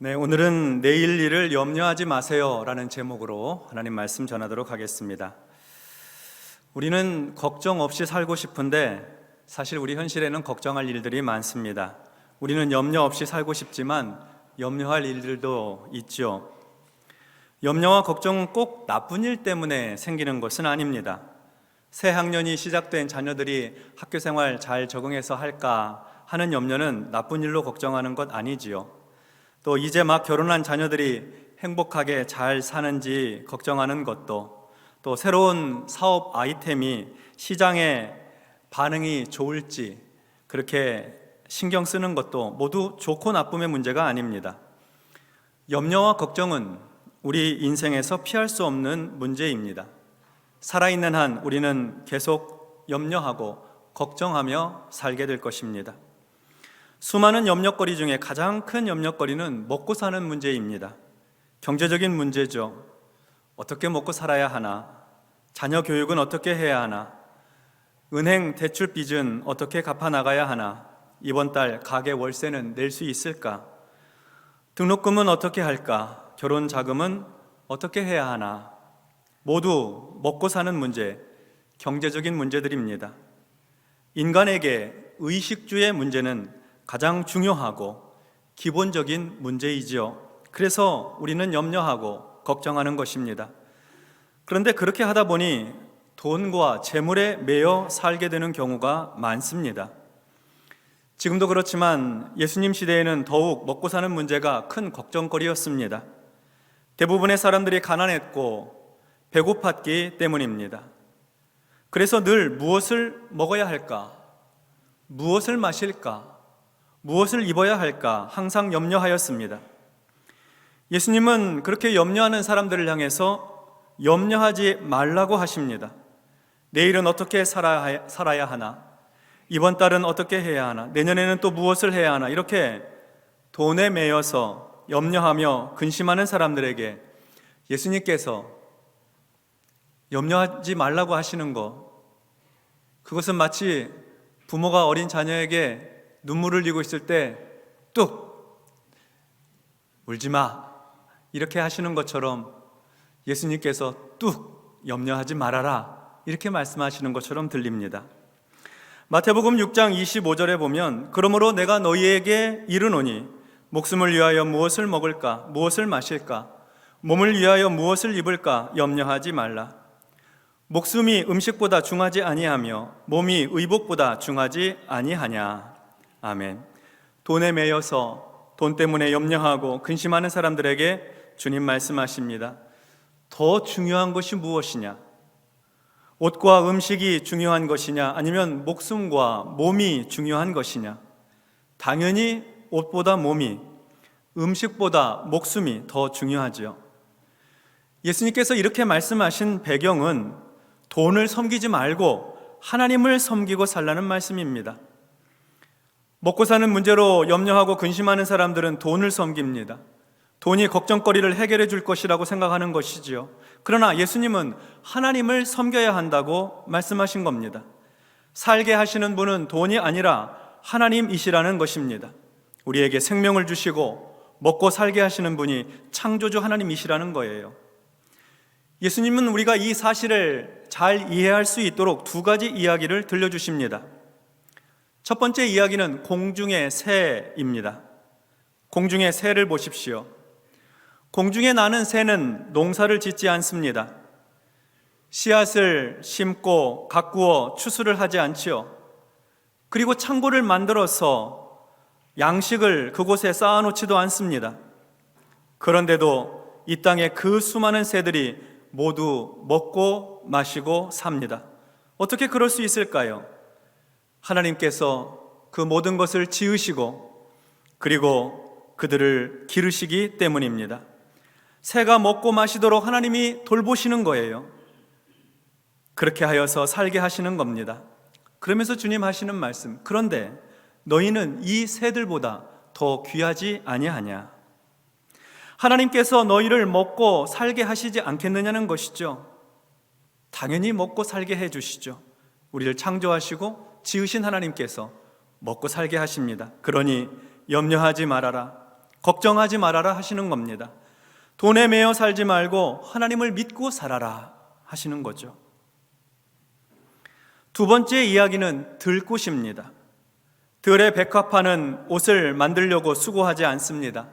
네, 오늘은 내일 일을 염려하지 마세요 라는 제목으로 하나님 말씀 전하도록 하겠습니다. 우리는 걱정 없이 살고 싶은데 사실 우리 현실에는 걱정할 일들이 많습니다. 우리는 염려 없이 살고 싶지만 염려할 일들도 있죠. 염려와 걱정은 꼭 나쁜 일 때문에 생기는 것은 아닙니다. 새 학년이 시작된 자녀들이 학교 생활 잘 적응해서 할까 하는 염려는 나쁜 일로 걱정하는 것 아니지요. 또 이제 막 결혼한 자녀들이 행복하게 잘 사는지 걱정하는 것도, 또 새로운 사업 아이템이 시장에 반응이 좋을지 그렇게 신경 쓰는 것도 모두 좋고 나쁨의 문제가 아닙니다. 염려와 걱정은 우리 인생에서 피할 수 없는 문제입니다. 살아있는 한 우리는 계속 염려하고 걱정하며 살게 될 것입니다. 수많은 염려거리 중에 가장 큰 염려거리는 먹고 사는 문제입니다. 경제적인 문제죠. 어떻게 먹고 살아야 하나? 자녀 교육은 어떻게 해야 하나? 은행 대출 빚은 어떻게 갚아 나가야 하나? 이번 달 가게 월세는 낼 수 있을까? 등록금은 어떻게 할까? 결혼 자금은 어떻게 해야 하나? 모두 먹고 사는 문제, 경제적인 문제들입니다. 인간에게 의식주의 문제는 가장 중요하고 기본적인 문제이지요. 그래서 우리는 염려하고 걱정하는 것입니다. 그런데 그렇게 하다 보니 돈과 재물에 매여 살게 되는 경우가 많습니다. 지금도 그렇지만 예수님 시대에는 더욱 먹고 사는 문제가 큰 걱정거리였습니다. 대부분의 사람들이 가난했고 배고팠기 때문입니다. 그래서 늘 무엇을 먹어야 할까? 무엇을 마실까? 무엇을 입어야 할까 항상 염려하였습니다. 예수님은 그렇게 염려하는 사람들을 향해서 염려하지 말라고 하십니다. 내일은 어떻게 살아야 하나? 이번 달은 어떻게 해야 하나? 내년에는 또 무엇을 해야 하나? 이렇게 돈에 매여서 염려하며 근심하는 사람들에게 예수님께서 염려하지 말라고 하시는 것, 그것은 마치 부모가 어린 자녀에게 눈물을 흘리고 있을 때 뚝 울지 마 이렇게 하시는 것처럼 예수님께서 뚝 염려하지 말아라 이렇게 말씀하시는 것처럼 들립니다. 마태복음 6장 25절에 보면 그러므로 내가 너희에게 이르노니 목숨을 위하여 무엇을 먹을까 무엇을 마실까 몸을 위하여 무엇을 입을까 염려하지 말라. 목숨이 음식보다 중하지 아니하며 몸이 의복보다 중하지 아니하냐. 아멘. 돈에 매여서 돈 때문에 염려하고 근심하는 사람들에게 주님 말씀하십니다. 더 중요한 것이 무엇이냐? 옷과 음식이 중요한 것이냐? 아니면 목숨과 몸이 중요한 것이냐? 당연히 옷보다 몸이, 음식보다 목숨이 더 중요하지요. 예수님께서 이렇게 말씀하신 배경은 돈을 섬기지 말고 하나님을 섬기고 살라는 말씀입니다. 먹고 사는 문제로 염려하고 근심하는 사람들은 돈을 섬깁니다. 돈이 걱정거리를 해결해 줄 것이라고 생각하는 것이지요. 그러나 예수님은 하나님을 섬겨야 한다고 말씀하신 겁니다. 살게 하시는 분은 돈이 아니라 하나님이시라는 것입니다. 우리에게 생명을 주시고 먹고 살게 하시는 분이 창조주 하나님이시라는 거예요. 예수님은 우리가 이 사실을 잘 이해할 수 있도록 두 가지 이야기를 들려주십니다. 첫 번째 이야기는 공중의 새입니다. 공중의 새를 보십시오. 공중에 나는 새는 농사를 짓지 않습니다. 씨앗을 심고 가꾸어 추수를 하지 않지요. 그리고 창고를 만들어서 양식을 그곳에 쌓아놓지도 않습니다. 그런데도 이 땅에 그 수많은 새들이 모두 먹고 마시고 삽니다. 어떻게 그럴 수 있을까요? 하나님께서 그 모든 것을 지으시고 그리고 그들을 기르시기 때문입니다. 새가 먹고 마시도록 하나님이 돌보시는 거예요. 그렇게 하여서 살게 하시는 겁니다. 그러면서 주님 하시는 말씀, 그런데 너희는 이 새들보다 더 귀하지 아니하냐? 하나님께서 너희를 먹고 살게 하시지 않겠느냐는 것이죠. 당연히 먹고 살게 해주시죠. 우리를 창조하시고 지으신 하나님께서 먹고 살게 하십니다. 그러니 염려하지 말아라. 걱정하지 말아라 하시는 겁니다. 돈에 매여 살지 말고 하나님을 믿고 살아라 하시는 거죠. 두 번째 이야기는 들꽃입니다. 들의 백합화는 옷을 만들려고 수고하지 않습니다.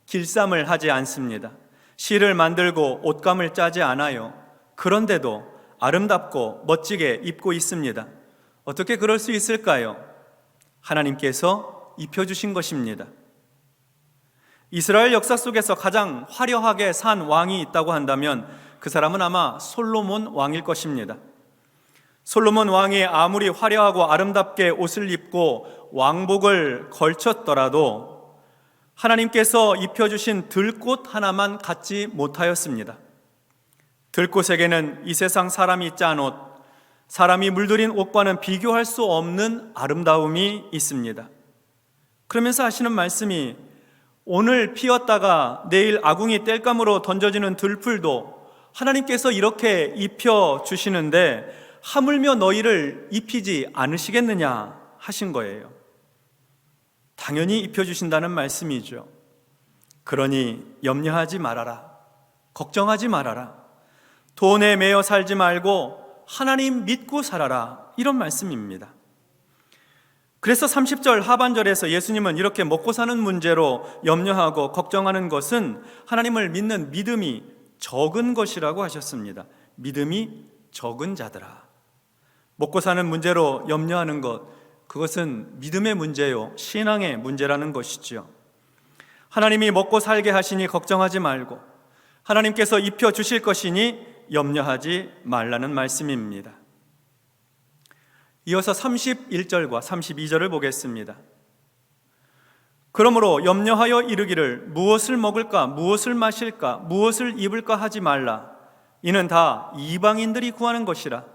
길쌈을 하지 않습니다. 실을 만들고 옷감을 짜지 않아요. 그런데도 아름답고 멋지게 입고 있습니다. 어떻게 그럴 수 있을까요? 하나님께서 입혀주신 것입니다. 이스라엘 역사 속에서 가장 화려하게 산 왕이 있다고 한다면 그 사람은 아마 솔로몬 왕일 것입니다. 솔로몬 왕이 아무리 화려하고 아름답게 옷을 입고 왕복을 걸쳤더라도 하나님께서 입혀주신 들꽃 하나만 갖지 못하였습니다. 들꽃에게는 이 세상 사람이 짠 옷, 사람이 물들인 옷과는 비교할 수 없는 아름다움이 있습니다. 그러면서 하시는 말씀이 오늘 피었다가 내일 아궁이 땔감으로 던져지는 들풀도 하나님께서 이렇게 입혀주시는데 하물며 너희를 입히지 않으시겠느냐 하신 거예요. 당연히 입혀주신다는 말씀이죠. 그러니 염려하지 말아라. 걱정하지 말아라. 돈에 매여 살지 말고 하나님 믿고 살아라. 이런 말씀입니다. 그래서 30절 하반절에서 예수님은 이렇게 먹고 사는 문제로 염려하고 걱정하는 것은 하나님을 믿는 믿음이 적은 것이라고 하셨습니다. 믿음이 적은 자들아. 먹고 사는 문제로 염려하는 것, 그것은 믿음의 문제요, 신앙의 문제라는 것이죠. 하나님이 먹고 살게 하시니 걱정하지 말고 하나님께서 입혀주실 것이니 염려하지 말라는 말씀입니다. 이어서 31절과 32절을 보겠습니다. 그러므로 염려하여 이르기를 무엇을 먹을까, 무엇을 마실까, 무엇을 입을까 하지 말라. 이는 다 이방인들이 구하는 것이라.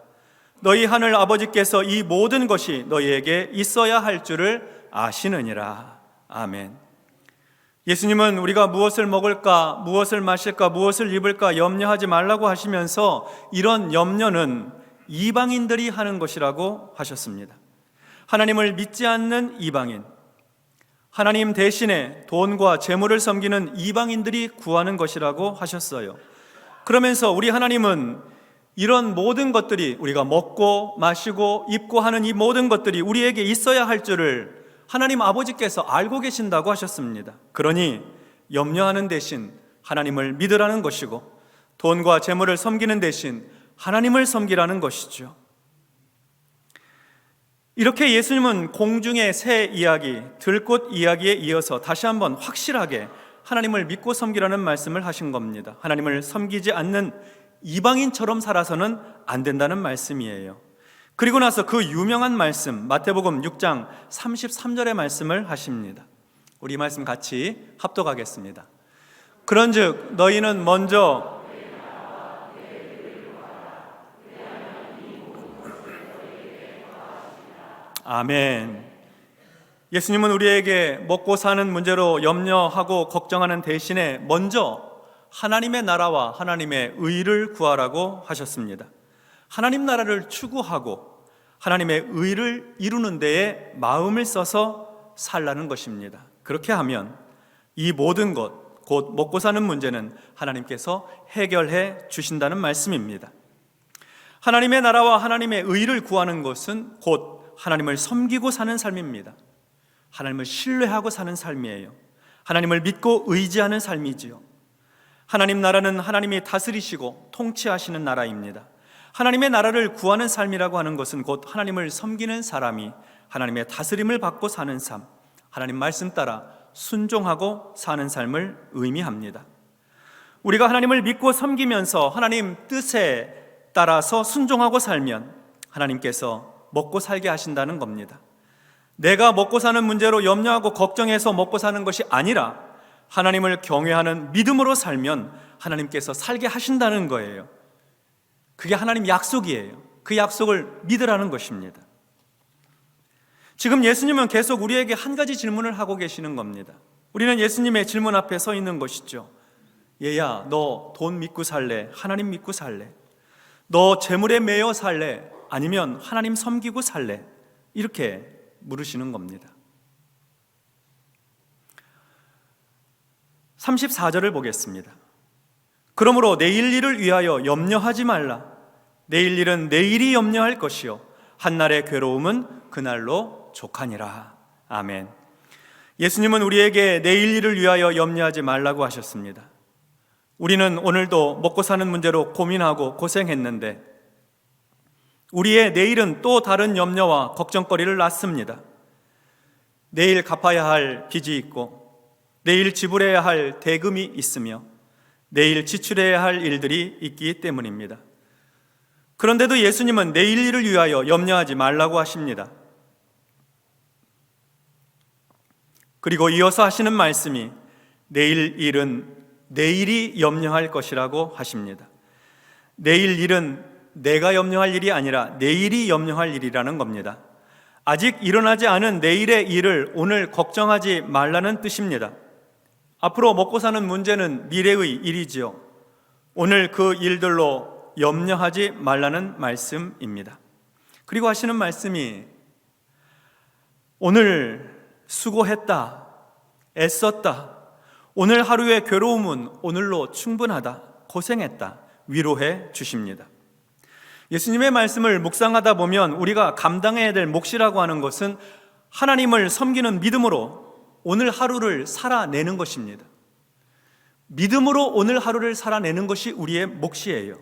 너희 하늘 아버지께서 이 모든 것이 너희에게 있어야 할 줄을 아시느니라. 아멘. 예수님은 우리가 무엇을 먹을까, 무엇을 마실까, 무엇을 입을까 염려하지 말라고 하시면서 이런 염려는 이방인들이 하는 것이라고 하셨습니다. 하나님을 믿지 않는 이방인, 하나님 대신에 돈과 재물을 섬기는 이방인들이 구하는 것이라고 하셨어요. 그러면서 우리 하나님은 이런 모든 것들이, 우리가 먹고 마시고 입고 하는 이 모든 것들이 우리에게 있어야 할 줄을 하나님 아버지께서 알고 계신다고 하셨습니다. 그러니 염려하는 대신 하나님을 믿으라는 것이고, 돈과 재물을 섬기는 대신 하나님을 섬기라는 것이죠. 이렇게 예수님은 공중의 새 이야기, 들꽃 이야기에 이어서 다시 한번 확실하게 하나님을 믿고 섬기라는 말씀을 하신 겁니다. 하나님을 섬기지 않는 이방인처럼 살아서는 안 된다는 말씀이에요. 그리고 나서 그 유명한 말씀, 마태복음 6장 33절의 말씀을 하십니다. 우리 말씀 같이 합독하겠습니다. 그런즉 너희는 먼저 아멘. 예수님은 우리에게 먹고 사는 문제로 염려하고 걱정하는 대신에 먼저 하나님의 나라와 하나님의 의를 구하라고 하셨습니다. 하나님 나라를 추구하고 하나님의 의를 이루는 데에 마음을 써서 살라는 것입니다. 그렇게 하면 이 모든 것, 곧 먹고 사는 문제는 하나님께서 해결해 주신다는 말씀입니다. 하나님의 나라와 하나님의 의를 구하는 것은 곧 하나님을 섬기고 사는 삶입니다. 하나님을 신뢰하고 사는 삶이에요. 하나님을 믿고 의지하는 삶이지요. 하나님 나라는 하나님이 다스리시고 통치하시는 나라입니다. 하나님의 나라를 구하는 삶이라고 하는 것은 곧 하나님을 섬기는 사람이 하나님의 다스림을 받고 사는 삶, 하나님 말씀 따라 순종하고 사는 삶을 의미합니다. 우리가 하나님을 믿고 섬기면서 하나님 뜻에 따라서 순종하고 살면 하나님께서 먹고 살게 하신다는 겁니다. 내가 먹고 사는 문제로 염려하고 걱정해서 먹고 사는 것이 아니라 하나님을 경외하는 믿음으로 살면 하나님께서 살게 하신다는 거예요. 그게 하나님 약속이에요. 그 약속을 믿으라는 것입니다. 지금 예수님은 계속 우리에게 한 가지 질문을 하고 계시는 겁니다. 우리는 예수님의 질문 앞에 서 있는 것이죠. 얘야, 너 돈 믿고 살래? 하나님 믿고 살래? 너 재물에 매여 살래? 아니면 하나님 섬기고 살래? 이렇게 물으시는 겁니다. 34절을 보겠습니다. 그러므로 내일 일을 위하여 염려하지 말라. 내일 일은 내일이 염려할 것이요 한날의 괴로움은 그날로 족하니라. 아멘. 예수님은 우리에게 내일 일을 위하여 염려하지 말라고 하셨습니다. 우리는 오늘도 먹고 사는 문제로 고민하고 고생했는데 우리의 내일은 또 다른 염려와 걱정거리를 낳습니다. 내일 갚아야 할 빚이 있고 내일 지불해야 할 대금이 있으며 내일 지출해야 할 일들이 있기 때문입니다. 그런데도 예수님은 내일 일을 위하여 염려하지 말라고 하십니다. 그리고 이어서 하시는 말씀이 내일 일은 내일이 염려할 것이라고 하십니다. 내일 일은 내가 염려할 일이 아니라 내일이 염려할 일이라는 겁니다. 아직 일어나지 않은 내일의 일을 오늘 걱정하지 말라는 뜻입니다. 앞으로 먹고 사는 문제는 미래의 일이지요. 오늘 그 일들로 염려하지 말라는 말씀입니다. 그리고 하시는 말씀이 오늘 수고했다, 애썼다, 오늘 하루의 괴로움은 오늘로 충분하다, 고생했다, 위로해 주십니다. 예수님의 말씀을 묵상하다 보면 우리가 감당해야 될 몫이라고 하는 것은 하나님을 섬기는 믿음으로 오늘 하루를 살아내는 것입니다. 믿음으로 오늘 하루를 살아내는 것이 우리의 몫이에요.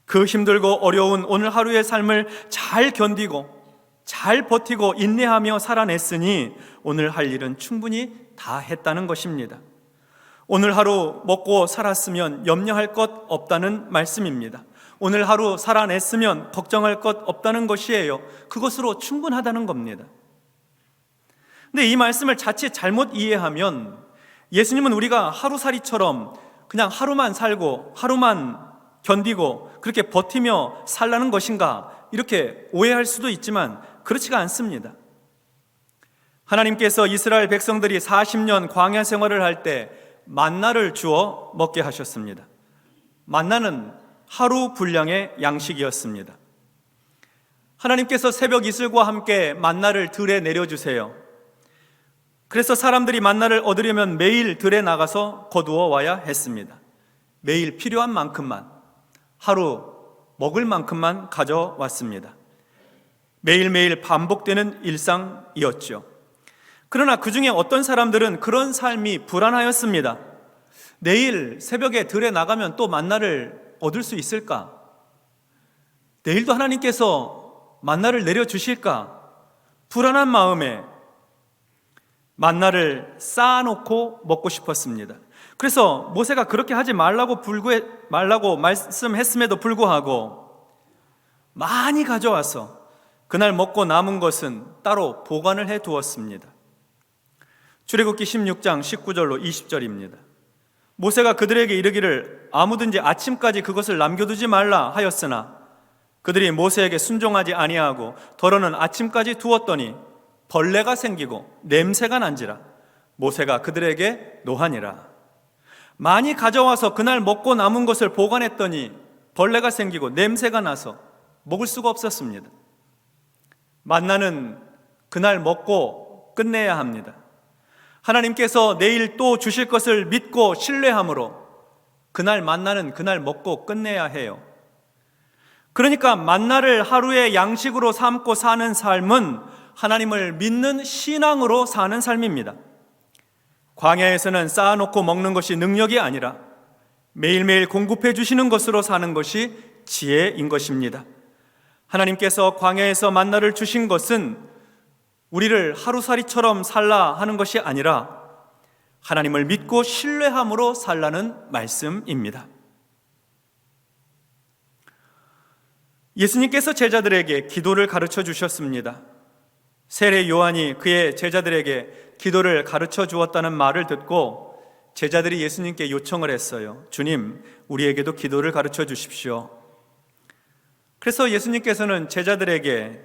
그 힘들고 어려운 오늘 하루의 삶을 잘 견디고 잘 버티고 인내하며 살아냈으니 오늘 할 일은 충분히 다 했다는 것입니다. 오늘 하루 먹고 살았으면 염려할 것 없다는 말씀입니다. 오늘 하루 살아냈으면 걱정할 것 없다는 것이에요. 그것으로 충분하다는 겁니다. 근데 이 말씀을 자칫 잘못 이해하면 예수님은 우리가 하루살이처럼 그냥 하루만 살고 하루만 견디고 그렇게 버티며 살라는 것인가 이렇게 오해할 수도 있지만 그렇지가 않습니다. 하나님께서 이스라엘 백성들이 40년 광야 생활을 할 때 만나를 주어 먹게 하셨습니다. 만나는 하루 분량의 양식이었습니다. 하나님께서 새벽 이슬과 함께 만나를 들에 내려주세요. 그래서 사람들이 만나를 얻으려면 매일 들에 나가서 거두어 와야 했습니다. 매일 필요한 만큼만, 하루 먹을 만큼만 가져왔습니다. 매일매일 반복되는 일상이었죠. 그러나 그 중에 어떤 사람들은 그런 삶이 불안하였습니다. 내일 새벽에 들에 나가면 또 만나를 얻을 수 있을까? 내일도 하나님께서 만나를 내려주실까? 불안한 마음에 만나를 쌓아놓고 먹고 싶었습니다. 그래서 모세가 그렇게 하지 말라고 말씀했음에도 불구하고 많이 가져와서 그날 먹고 남은 것은 따로 보관을 해 두었습니다. 출애굽기 16장 19절로 20절입니다. 모세가 그들에게 이르기를 아무든지 아침까지 그것을 남겨두지 말라 하였으나 그들이 모세에게 순종하지 아니하고 더러는 아침까지 두었더니 벌레가 생기고 냄새가 난지라 모세가 그들에게 노하니라. 많이 가져와서 그날 먹고 남은 것을 보관했더니 벌레가 생기고 냄새가 나서 먹을 수가 없었습니다. 만나는 그날 먹고 끝내야 합니다. 하나님께서 내일 또 주실 것을 믿고 신뢰함으로 그날 만나는 그날 먹고 끝내야 해요. 그러니까 만나를 하루의 양식으로 삼고 사는 삶은 하나님을 믿는 신앙으로 사는 삶입니다. 광야에서는 쌓아놓고 먹는 것이 능력이 아니라 매일매일 공급해 주시는 것으로 사는 것이 지혜인 것입니다. 하나님께서 광야에서 만나를 주신 것은 우리를 하루살이처럼 살라 하는 것이 아니라 하나님을 믿고 신뢰함으로 살라는 말씀입니다. 예수님께서 제자들에게 기도를 가르쳐 주셨습니다. 세례 요한이 그의 제자들에게 기도를 가르쳐 주었다는 말을 듣고 제자들이 예수님께 요청을 했어요. 주님, 우리에게도 기도를 가르쳐 주십시오. 그래서 예수님께서는 제자들에게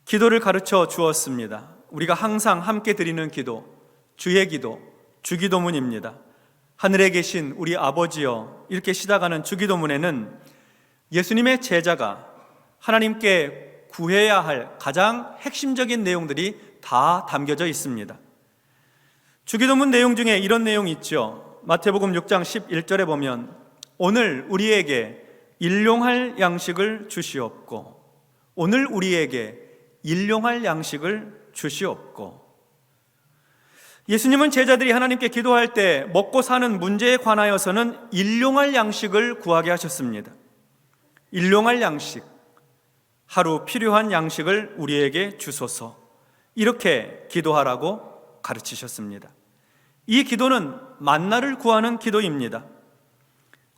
기도를 가르쳐 주었습니다. 우리가 항상 함께 드리는 기도, 주의 기도, 주기도문입니다. 하늘에 계신 우리 아버지여, 이렇게 시작하는 주기도문에는 예수님의 제자가 하나님께 구해야 할 가장 핵심적인 내용들이 다 담겨져 있습니다. 주기도문 내용 중에 이런 내용이 있죠. 마태복음 6장 11절에 보면 오늘 우리에게 일용할 양식을 주시옵고, 오늘 우리에게 일용할 양식을 주시옵고. 예수님은 제자들이 하나님께 기도할 때 먹고 사는 문제에 관하여서는 일용할 양식을 구하게 하셨습니다. 일용할 양식, 하루 필요한 양식을 우리에게 주소서, 이렇게 기도하라고 가르치셨습니다. 이 기도는 만나를 구하는 기도입니다.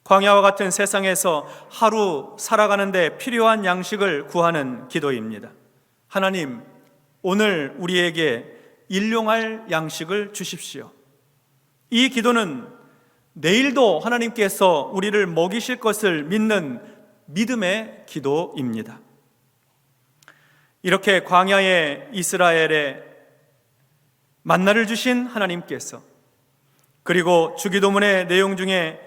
광야와 같은 세상에서 하루 살아가는데 필요한 양식을 구하는 기도입니다. 하나님, 오늘 우리에게 일용할 양식을 주십시오. 이 기도는 내일도 하나님께서 우리를 먹이실 것을 믿는 믿음의 기도입니다. 이렇게 광야의 이스라엘에 만나를 주신 하나님께서, 그리고 주기도문의 내용 중에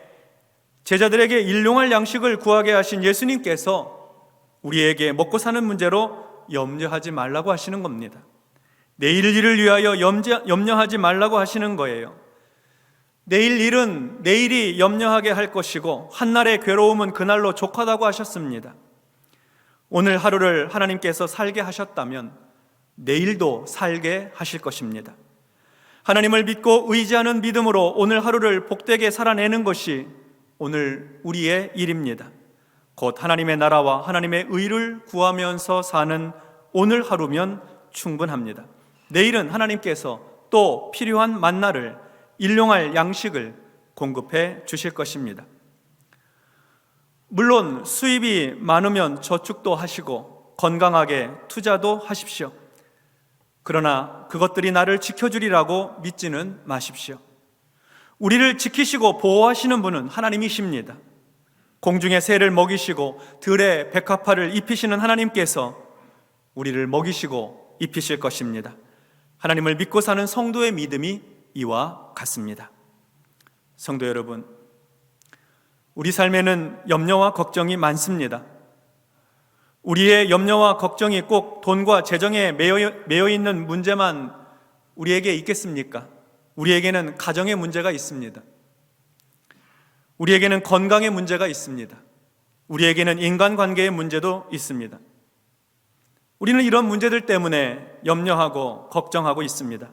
제자들에게 일용할 양식을 구하게 하신 예수님께서 우리에게 먹고 사는 문제로 염려하지 말라고 하시는 겁니다. 내일 일을 위하여 염려하지 말라고 하시는 거예요. 내일 일은 내일이 염려하게 할 것이고 한날의 괴로움은 그날로 족하다고 하셨습니다. 오늘 하루를 하나님께서 살게 하셨다면 내일도 살게 하실 것입니다. 하나님을 믿고 의지하는 믿음으로 오늘 하루를 복되게 살아내는 것이 오늘 우리의 일입니다. 곧 하나님의 나라와 하나님의 의를 구하면서 사는 오늘 하루면 충분합니다. 내일은 하나님께서 또 필요한 만나를, 일용할 양식을 공급해 주실 것입니다. 물론 수입이 많으면 저축도 하시고 건강하게 투자도 하십시오. 그러나 그것들이 나를 지켜주리라고 믿지는 마십시오. 우리를 지키시고 보호하시는 분은 하나님이십니다. 공중의 새를 먹이시고 들의 백합화를 입히시는 하나님께서 우리를 먹이시고 입히실 것입니다. 하나님을 믿고 사는 성도의 믿음이 이와 같습니다. 성도 여러분, 우리 삶에는 염려와 걱정이 많습니다. 우리의 염려와 걱정이 꼭 돈과 재정에 매여 있는 문제만 우리에게 있겠습니까? 우리에게는 가정의 문제가 있습니다. 우리에게는 건강의 문제가 있습니다. 우리에게는 인간관계의 문제도 있습니다. 우리는 이런 문제들 때문에 염려하고 걱정하고 있습니다.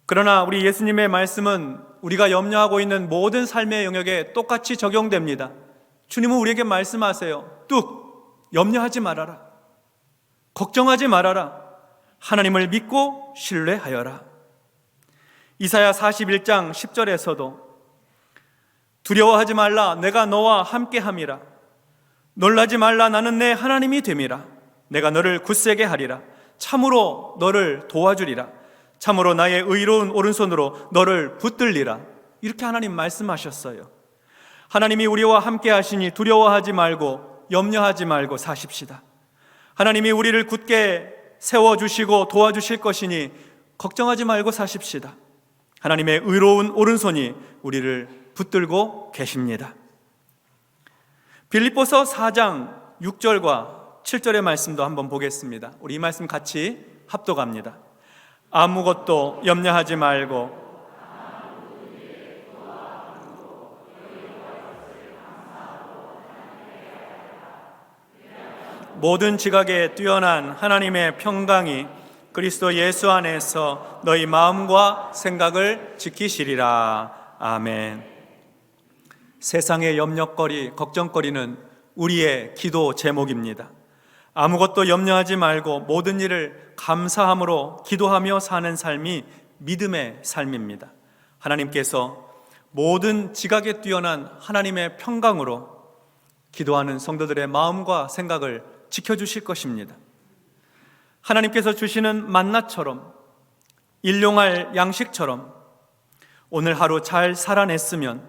그러나 우리 예수님의 말씀은 우리가 염려하고 있는 모든 삶의 영역에 똑같이 적용됩니다. 주님은 우리에게 말씀하세요. 뚝! 염려하지 말아라. 걱정하지 말아라. 하나님을 믿고 신뢰하여라. 이사야 41장 10절에서도 두려워하지 말라. 내가 너와 함께함이라. 놀라지 말라. 나는 내 하나님이 됨이라. 내가 너를 굳세게 하리라. 참으로 너를 도와주리라. 참으로 나의 의로운 오른손으로 너를 붙들리라. 이렇게 하나님 말씀하셨어요. 하나님이 우리와 함께 하시니 두려워하지 말고 염려하지 말고 사십시다. 하나님이 우리를 굳게 세워주시고 도와주실 것이니 걱정하지 말고 사십시다. 하나님의 의로운 오른손이 우리를 붙들고 계십니다. 빌립보서 4장 6절과 7절의 말씀도 한번 보겠습니다. 우리 이 말씀 같이 합독합니다. 아무것도 염려하지 말고 모든 지각에 뛰어난 하나님의 평강이 그리스도 예수 안에서 너희 마음과 생각을 지키시리라. 아멘. 세상의 염려거리, 걱정거리는 우리의 기도 제목입니다. 아무것도 염려하지 말고 모든 일을 감사함으로 기도하며 사는 삶이 믿음의 삶입니다. 하나님께서 모든 지각에 뛰어난 하나님의 평강으로 기도하는 성도들의 마음과 생각을 지켜주실 것입니다. 하나님께서 주시는 만나처럼, 일용할 양식처럼 오늘 하루 잘 살아냈으면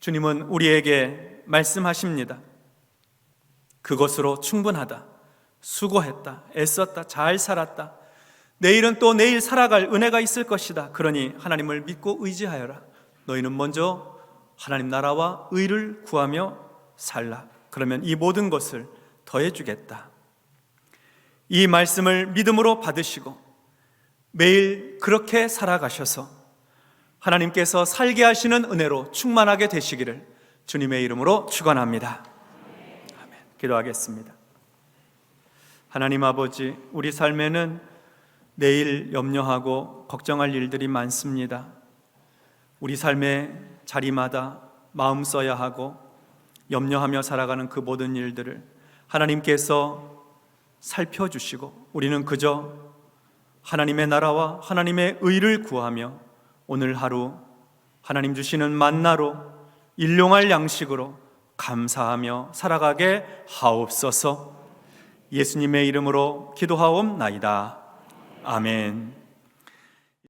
주님은 우리에게 말씀하십니다. 그것으로 충분하다. 수고했다. 애썼다. 잘 살았다. 내일은 또 내일 살아갈 은혜가 있을 것이다. 그러니 하나님을 믿고 의지하여라. 너희는 먼저 하나님 나라와 의를 구하며 살라. 그러면 이 모든 것을 더해주겠다. 이 말씀을 믿음으로 받으시고 매일 그렇게 살아가셔서 하나님께서 살게 하시는 은혜로 충만하게 되시기를 주님의 이름으로 축원합니다. 아멘. 기도하겠습니다. 하나님 아버지, 우리 삶에는 내일 염려하고 걱정할 일들이 많습니다. 우리 삶의 자리마다 마음 써야 하고 염려하며 살아가는 그 모든 일들을 하나님께서 살펴주시고 우리는 그저 하나님의 나라와 하나님의 의를 구하며 오늘 하루 하나님 주시는 만나로 일용할 양식으로 감사하며 살아가게 하옵소서. 예수님의 이름으로 기도하옵나이다. 아멘.